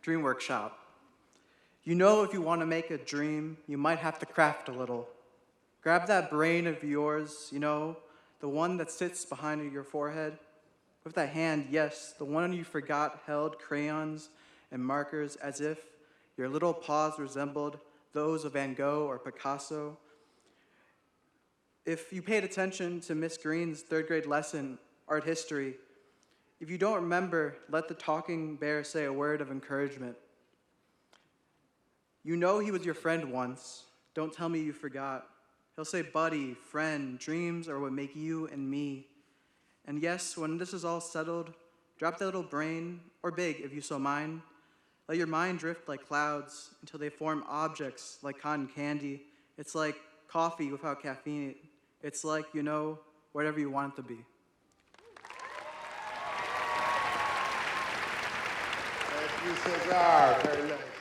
Dream Workshop. You know, if you want to make a dream, you might have to craft a little. Grab that brain of yours, you know, the one that sits behind your forehead. With that hand, yes, the one you forgot held crayons and markers as if your little paws resembled those of Van Gogh or Picasso. If you paid attention to Miss Green's third grade lesson, art history, if you don't remember, let the talking bear say a word of encouragement. You know he was your friend once. Don't tell me you forgot. He'll say, buddy, friend, dreams are what make you and me. And yes, when this is all settled, drop that little brain, or big if you so mind. Let your mind drift like clouds until they form objects like cotton candy. It's like coffee without caffeine. It's like, you know, whatever you want it to be. Thank you, Cesar. Very nice.